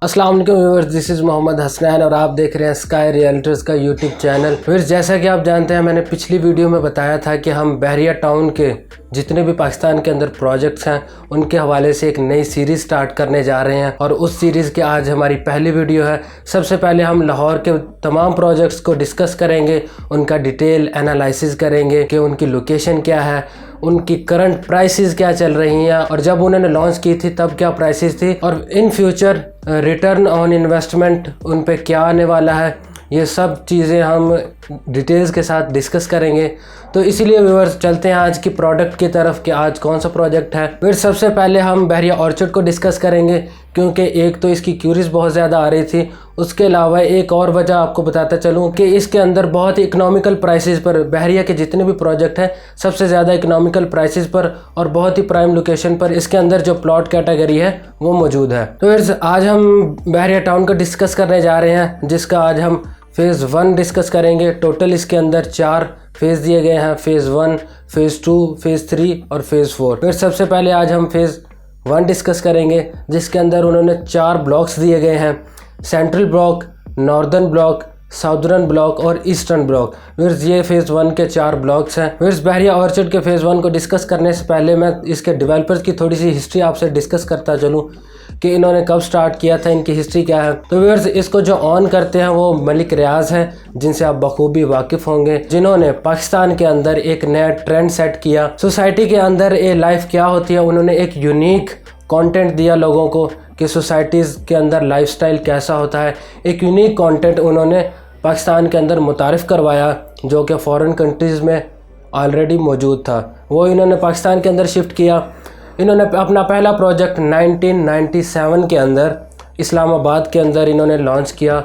अस्सलाम वालेकुम viewers, this is Mohammad Hasnain और आप देख रहे हैं स्काई रियल्टर्स का यूट्यूब चैनल। व्यूअर्स, जैसा कि आप जानते हैं, मैंने पिछली वीडियो में बताया था कि हम बहरिया टाउन के जितने भी पाकिस्तान के अंदर प्रोजेक्ट्स हैं उनके हवाले से एक नई सीरीज़ स्टार्ट करने जा रहे हैं और उस सीरीज़ की आज हमारी पहली वीडियो है। सबसे पहले हम लाहौर के तमाम प्रोजेक्ट्स को डिस्कस करेंगे, उनका डिटेल एनालिसिस करेंगे कि उनकी लोकेशन क्या है, उनकी करंट प्राइसेस क्या चल रही हैं और जब उन्होंने लॉन्च की थी तब क्या प्राइसेस थी और in future return on investment उन पे क्या आने वाला है। ये सब चीज़ें हम डिटेल्स के साथ डिस्कस करेंगे। तो इसीलिए व्यूअर्स चलते हैं आज की प्रोडक्ट की तरफ कि आज कौन सा प्रोजेक्ट है। फिर सबसे पहले हम बहरिया ऑर्चर्ड को डिस्कस करेंगे क्योंकि एक तो इसकी क्यूरीज बहुत ज़्यादा आ रही थी, उसके अलावा एक और वजह आपको बताता चलूँ कि इसके अंदर बहुत ही इकोनॉमिकल प्राइसेस पर बहरिया के जितने भी प्रोजेक्ट हैं सबसे ज़्यादा इकोनॉमिकल प्राइसेस पर और बहुत ही प्राइम लोकेशन पर इसके अंदर जो प्लॉट कैटेगरी है वो मौजूद है। तो फिर आज हम बहरिया टाउन को डिस्कस करने जा रहे हैं, जिसका आज हम फ़ेज़ 1 डिस्कस करेंगे। टोटल इसके अंदर 4 फेज़ दिए गए हैं, फ़ेज़ 1, फ़ेज़ 2, फ़ेज़ 3 और फ़ेज़ 4। फिर सबसे पहले आज हम फ़ेज़ 1 डिस्कस करेंगे, जिसके अंदर उन्होंने 4 ब्लॉक्स दिए गए हैं, central block, northern block, southern block और ईस्टर्न ब्लॉक। फिर ये फ़ेज़ 1 के 4 ब्लॉक्स हैं। फिर बहरिया ऑर्चर्ड के फ़ेज़ 1 को डिस्कस करने से पहले मैं इसके डेवलपर्स की थोड़ी सी हिस्ट्री आपसे डिस्कस करता चलूँ कि इन्होंने कब स्टार्ट किया था, इनकी हिस्ट्री क्या है। तो व्यूअर्स, इसको जो ऑन करते हैं वो मलिक रियाज हैं, जिनसे आप बखूबी वाकिफ़ होंगे, जिन्होंने पाकिस्तान के अंदर एक नया ट्रेंड सेट किया। सोसाइटी के अंदर ये लाइफ क्या होती है, उन्होंने एक यूनिक कंटेंट दिया लोगों को कि सोसाइटीज़ के अंदर लाइफस्टाइल कैसा होता है। एक यूनिक कंटेंट उन्होंने पाकिस्तान के अंदर मुतारिफ़ करवाया जो कि फ़ॉरेन कंट्रीज़ में ऑलरेडी मौजूद था, वो इन्होंने पाकिस्तान के अंदर शिफ्ट किया। इन्होंने अपना पहला प्रोजेक्ट 1997 के अंदर इस्लामाबाद के अंदर इन्होंने लॉन्च किया,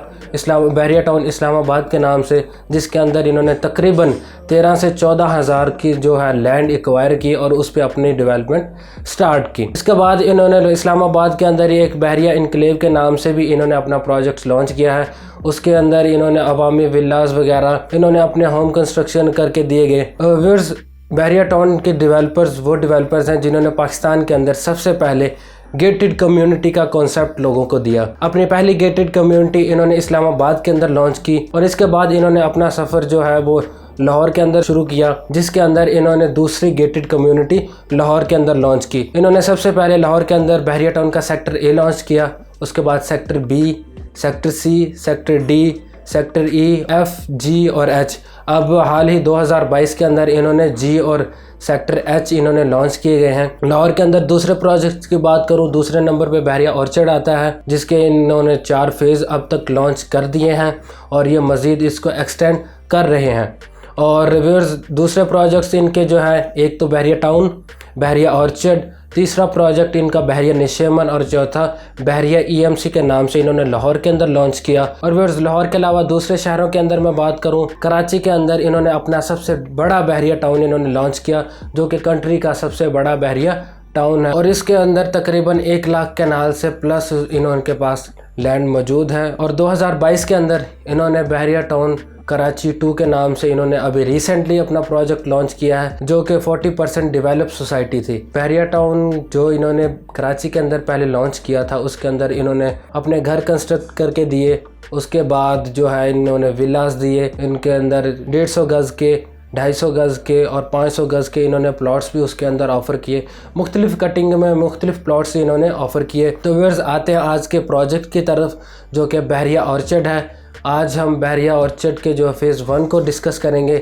बहरिया टाउन इस्लामाबाद के नाम से, जिसके अंदर इन्होंने तकरीबन 13 से 14 हज़ार की जो है लैंड एक्वायर की और उस पर अपनी डेवलपमेंट स्टार्ट की। इसके बाद इन्होंने इस्लामाबाद के अंदर एक बहरिया इनक्लेव के नाम से भी इन्होंने अपना प्रोजेक्ट लॉन्च किया है। उसके अंदर इन्होंने अवामी विलास वगैरह इन्होंने अपने होम कंस्ट्रक्शन करके दिए गए। बहरिया टाउन के डेवलपर्स वो डेवलपर्स हैं जिन्होंने पाकिस्तान के अंदर सबसे पहले गेटेड कम्युनिटी का कॉन्सेप्ट लोगों को दिया। अपनी पहली गेटेड कम्युनिटी इन्होंने इस्लामाबाद के अंदर लॉन्च की और इसके बाद इन्होंने अपना सफ़र जो है वो लाहौर के अंदर शुरू किया, जिसके अंदर इन्होंने दूसरी गेटेड कम्युनिटी लाहौर के अंदर लॉन्च की। इन्होंने सबसे पहले लाहौर के अंदर बहरिया टाउन का सेक्टर ए लॉन्च किया, उसके बाद sector B, sector C, sector D, sector E, F, G और एच। अब हाल ही 2022 के अंदर इन्होंने जी और सेक्टर एच इन्होंने लॉन्च किए गए हैं। लाहौर के अंदर दूसरे प्रोजेक्ट की बात करूं, दूसरे नंबर पे बहरिया ऑर्चर्ड आता है, जिसके इन्होंने 4 फेज़ अब तक लॉन्च कर दिए हैं और ये मज़ीद इसको एक्सटेंड कर रहे हैं। और व्यूअर्स, दूसरे प्रोजेक्ट्स इनके जो है, एक तो बहरिया टाउन, बहरिया ऑर्चर्ड, तीसरा प्रोजेक्ट इनका बहरिया निशेमन और चौथा बहरिया EMC के नाम से इन्होंने लाहौर के अंदर लॉन्च किया। और व्यूअर्स, लाहौर के अलावा दूसरे शहरों के अंदर मैं बात करूं, कराची के अंदर इन्होंने अपना सबसे बड़ा बहरिया टाउन इन्होंने लॉन्च किया, जो कि कंट्री का सबसे बड़ा बहरिया टाउन है और इसके अंदर तकरीबन 1 लाख कैनाल से प्लस इन्होंने पास लैंड मौजूद है। और 2022 के अंदर इन्होंने बहरिया टाउन कराची 2 के नाम से इन्होंने अभी रिसेंटली अपना प्रोजेक्ट लॉन्च किया है, जो कि 40% डेवलप सोसाइटी थी। बहरिया टाउन जो इन्होंने कराची के अंदर पहले लॉन्च किया था, उसके अंदर इन्होंने अपने घर कंस्ट्रक्ट करके दिए, उसके बाद जो है इन्होंने विलास दिए, इनके अंदर 150 गज़ के, 250 गज़ के और 500 गज़ के इन्होंने प्लॉट्स भी उसके अंदर ऑफ़र किए। मुख्तलिफ़ कटिंग में मुख्तलिफ़ प्लॉट्स इन्होंने ऑफ़र किए। तो व्यूअर्स, आते हैं आज के प्रोजेक्ट की तरफ, जो कि बहरिया ऑर्चर्ड है। आज हम बहरिया ऑर्चर्ड के जो फ़ेज़ 1 को डिस्कस करेंगे।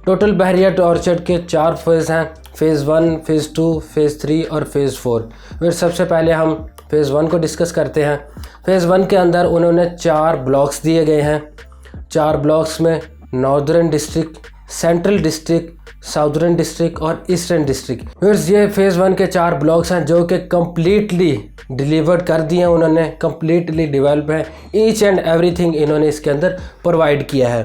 टोटल बहरिया ऑर्चर्ड के 4 फेज़ हैं, फ़ेज़ 1, फ़ेज़ 2, फ़ेज़ 3 और फ़ेज़ 4। फिर सबसे पहले हम फ़ेज़ 1 को डिस्कस करते हैं। फ़ेज़ 1 के अंदर उन्होंने 4 ब्लॉक्स दिए गए हैं। 4 ब्लॉक्स में northern district, central district, southern district और ईस्टर्न डिस्ट्रिक्ट। फिर ये फ़ेज़ 1 के 4 ब्लॉक्स हैं जो कि कम्प्लीटली डिलीवर्ड कर दिए उन्होंने, कम्प्लीटली डेवलप है, ईच एंड एवरीथिंग इन्होंने इसके अंदर प्रोवाइड किया है।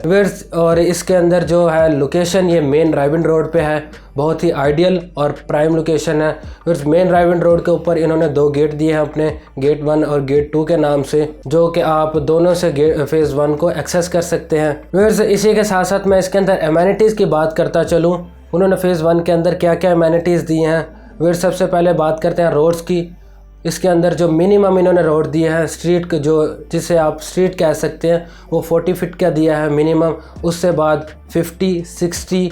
और इसके अंदर जो है लोकेशन, ये मेन रायबंद रोड पे है, बहुत ही आइडियल और प्राइम लोकेशन है। फिर मेन रायबंद रोड के ऊपर इन्होंने 2 गेट दिए हैं अपने, गेट 1 और गेट 2 के नाम से, जो कि आप दोनों से फ़ेज़ 1 को एक्सेस कर सकते हैं। फिर इसी के साथ साथ मैं इसके अंदर एमेनिटीज़ की बात करता चलूँ, उन्होंने फ़ेज़ 1 के अंदर क्या क्या एमेनिटीज़ दी हैं। फिर सबसे पहले बात करते हैं रोड्स की। इसके अंदर जो मिनिमम इन्होंने रोड दिया है स्ट्रीट के, जो जिसे आप स्ट्रीट कह सकते हैं, वो 40 फीट का दिया है मिनिमम। उससे बाद 50, 60,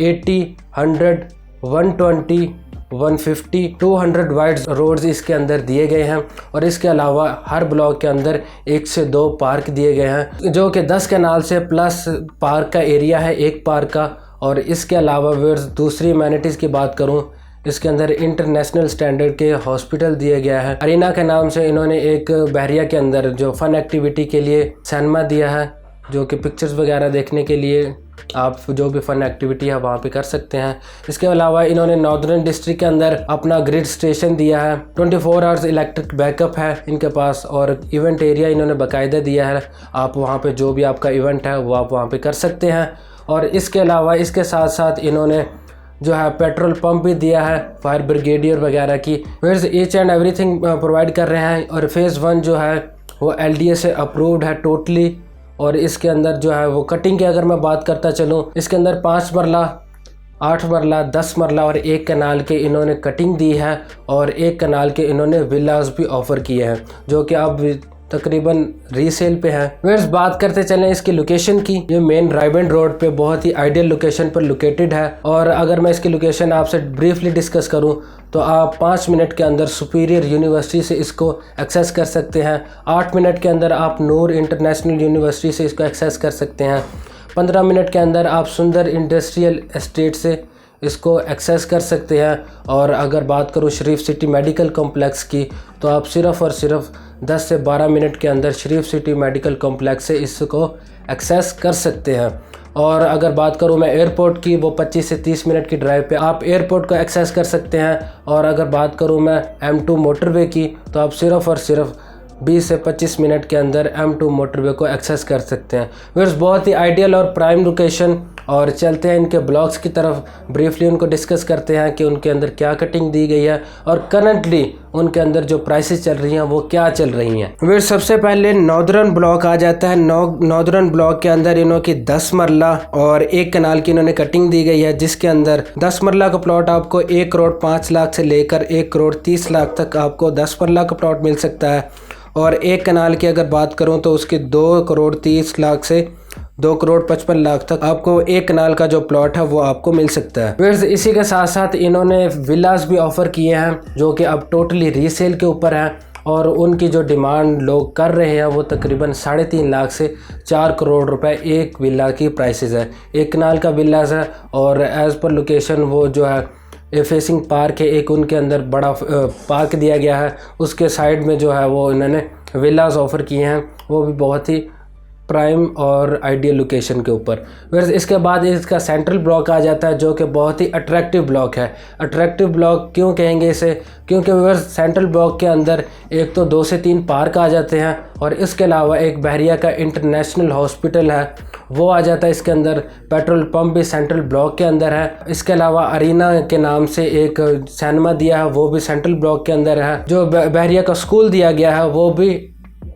80, 100, 120, 150, 200 वाइड रोड्स इसके अंदर दिए गए हैं। और इसके अलावा हर ब्लॉक के अंदर 1 से 2 पार्क दिए गए हैं, जो कि 10 कैनाल से प्लस पार्क का एरिया है, एक पार्क का। और इसके अलावा दूसरी अमेनिटीज़ की बात करूं, इसके अंदर इंटरनेशनल स्टैंडर्ड के हॉस्पिटल दिए गया है। अरीना के नाम से इन्होंने एक बहरिया के अंदर जो फन एक्टिविटी के लिए सिनेमा दिया है, जो कि पिक्चर्स वगैरह देखने के लिए आप जो भी फन एक्टिविटी है वहाँ पे कर सकते हैं। इसके अलावा इन्होंने नॉर्दर्न डिस्ट्रिक्ट के अंदर अपना ग्रिड स्टेशन दिया है, 24 आवर्स इलेक्ट्रिक बैकअप है इनके पास। और इवेंट एरिया इन्होंने बाकायदा दिया है, आप वहाँ पे जो भी आपका इवेंट है वो आप वहाँ पे कर सकते हैं। और इसके अलावा इसके साथ साथ इन्होंने जो है पेट्रोल पंप भी दिया है फायर ब्रिगेडियर वगैरह की। Where each and everything provide कर रहे हैं। और फेज़ 1 जो है वो LDA से अप्रूव्ड है टोटली। और इसके अंदर जो है वो कटिंग की अगर मैं बात करता चलूँ, इसके अंदर 5 मरला, 8 मरला, 10 मरला और 1 कनाल के इन्होंने कटिंग दी है। और 1 कनाल के इन्होंने विलास भी ऑफ़र किए हैं, जो कि अब तकरीबन रीसेल पे है। वेयर्स बात करते चलें इसकी लोकेशन की, ये मेन रायबंड रोड पे बहुत ही आइडियल लोकेशन पर लोकेटेड है। और अगर मैं इसकी लोकेशन आपसे ब्रीफली डिस्कस करूं तो आप 5 मिनट के अंदर सुपीरियर यूनिवर्सिटी से इसको एक्सेस कर सकते हैं। 8 मिनट के अंदर आप नूर इंटरनेशनल यूनिवर्सिटी से इसको एक्सेस कर सकते हैं। 15 मिनट के अंदर आप सुंदर इंडस्ट्रियल एस्टेट से इसको एक्सेस कर सकते हैं। और अगर बात करूँ शरीफ सिटी मेडिकल कॉम्प्लेक्स की, तो आप सिर्फ़ और सिर्फ 10 से 12 मिनट के अंदर शरीफ सिटी मेडिकल कॉम्प्लेक्स से इसको एक्सेस कर सकते हैं। और अगर बात करूं मैं एयरपोर्ट की, वो 25 से 30 मिनट की ड्राइव पे आप एयरपोर्ट को एक्सेस कर सकते हैं। और अगर बात करूं मैं M2 मोटरवे की, तो आप सिर्फ़ और सिर्फ 20 से 25 मिनट के अंदर M2 मोटरवे को एक्सेस कर सकते हैं। व्यूअर्स बहुत ही आइडियल और प्राइम लोकेशन। और चलते हैं इनके ब्लॉग्स की तरफ, ब्रीफली उनको डिस्कस करते हैं कि उनके अंदर क्या कटिंग दी गई है और करंटली उनके अंदर जो प्राइसेस चल रही हैं वो क्या चल रही हैं। व्यूअर्स सबसे पहले नॉर्दर्न ब्लॉक आ जाता है। नॉर्दर्न ब्लॉक के अंदर इन्होंने 10 मरला और 1 कनाल की इन्होंने कटिंग दी गई है, जिसके अंदर 10 मरला का प्लॉट आपको 1 करोड़ 5 लाख से लेकर 1 करोड़ 30 लाख तक आपको 10 मरला का प्लॉट मिल सकता है। और 1 कनाल की अगर बात करूं तो उसकी 2 करोड़ 30 लाख से 2 करोड़ 55 लाख तक आपको 1 कनाल का जो प्लॉट है वो आपको मिल सकता है। फिर इसी के साथ साथ इन्होंने विलास भी ऑफ़र किए हैं, जो कि अब टोटली रीसेल के ऊपर हैं। और उनकी जो डिमांड लोग कर रहे हैं वो तकरीबन 3.5 लाख से 4 करोड़ रुपए एक विला की प्राइसेस है। 1 कनाल का विलास है और एज़ पर लोकेशन वो जो है फेसिंग पार्क है, एक उनके अंदर बड़ा पार्क दिया गया है, उसके साइड में जो है वो इन्होंने विलास ऑफ़र किए हैं, वो भी बहुत ही प्राइम और आइडियल लोकेशन के ऊपर। वैसे इसके बाद इसका सेंट्रल ब्लॉक आ जाता है, जो कि बहुत ही अट्रैक्टिव ब्लॉक है। अट्रैक्टिव ब्लॉक क्यों कहेंगे इसे, क्योंकि वैसे सेंट्रल ब्लॉक के अंदर एक तो 2 से 3 पार्क आ जाते हैं और इसके अलावा एक बहरिया का इंटरनेशनल हॉस्पिटल है वो आ जाता है इसके अंदर। पेट्रोल पंप भी सेंट्रल ब्लॉक के अंदर है। इसके अलावा अरीना के नाम से एक सिनेमा दिया है, वो भी सेंट्रल ब्लॉक के अंदर है। जो बहरिया का स्कूल दिया गया है वो भी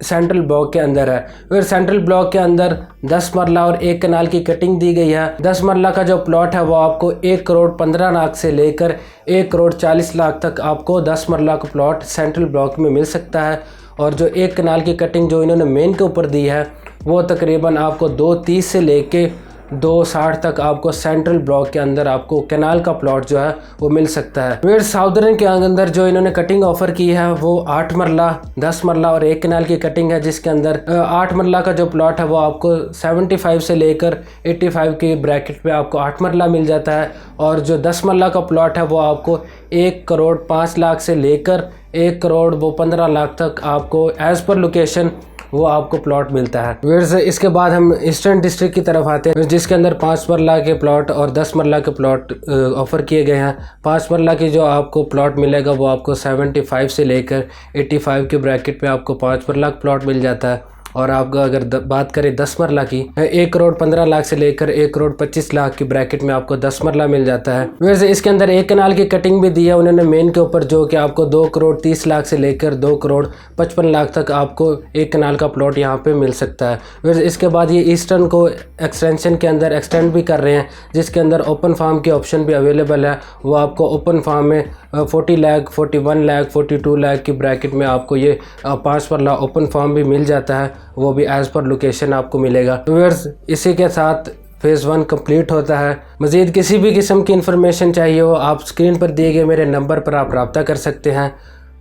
सेंट्रल ब्लॉक के अंदर है। फिर सेंट्रल ब्लॉक के अंदर 10 मरला और 1 कनाल की कटिंग दी गई है। 10 मरला का जो प्लॉट है वो आपको 1 करोड़ 15 लाख से लेकर 1 करोड़ 40 लाख तक आपको 10 मरला का प्लॉट सेंट्रल ब्लॉक में मिल सकता है। और जो 1 कनाल की कटिंग जो इन्होंने मेन के ऊपर दी है वो तकरीबन आपको 2.30 से लेके 2.60 तक आपको सेंट्रल ब्लॉक के अंदर आपको कैनाल का प्लॉट जो है वो मिल सकता है। फिर साउदर्न के अंदर जो इन्होंने कटिंग ऑफर की है वो 8 मरला, 10 मरला और 1 कैनाल की कटिंग है, जिसके अंदर 8 मरला का जो प्लॉट है वो आपको 75 से लेकर 85 की ब्रैकेट पे आपको 8 मरला मिल जाता है। और जो 10 मरला का प्लॉट है वो आपको 1 करोड़ 5 लाख से लेकर 1 करोड़ 15 लाख तक आपको एज़ पर लोकेशन वो आपको प्लॉट मिलता है। फिर इसके बाद हम ईस्टर्न डिस्ट्रिक्ट की तरफ आते हैं, जिसके अंदर 5 मरला के प्लॉट और 10 मरला के प्लॉट ऑफ़र किए गए हैं। 5 मरला की जो आपको प्लॉट मिलेगा वो आपको 75 से लेकर 85 के ब्रैकेट पे आपको 5 मरला का प्लॉट मिल जाता है। और आपको अगर बात करें 10 मरला की, 1 करोड़ 15 लाख से लेकर 1 करोड़ 25 लाख की ब्रैकेट में आपको 10 मरला मिल जाता है। वैसे इसके अंदर एक कनाल की कटिंग भी दी है उन्होंने मेन के ऊपर, जो कि आपको 2 करोड़ 30 लाख से लेकर 2 करोड़ 55 लाख तक आपको एक कनाल का प्लॉट यहाँ पे मिल सकता है। वैसे इसके बाद ये ईस्टर्न को एक्सटेंशन के अंदर एक्सटेंड भी कर रहे हैं, जिसके अंदर ओपन फार्म की ऑप्शन भी अवेलेबल है। वो आपको ओपन फार्म में 40 लाख 41 लाख 42 लाख की ब्रैकेट में आपको ये 5 मरला ओपन फार्म भी मिल जाता है, वो भी एज़ पर लोकेशन आपको मिलेगा। व्यूअर्स, इसी के साथ फेज़ 1 कंप्लीट होता है। मज़ीद किसी भी किस्म की इन्फॉर्मेशन चाहिए हो, आप स्क्रीन पर दिए गए मेरे नंबर पर आप रब्ता कर सकते हैं।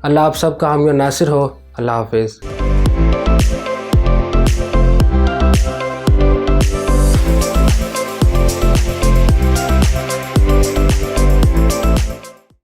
अल्लाह आप सबका हामी और नासिर हो। अल्लाह हाफिज़।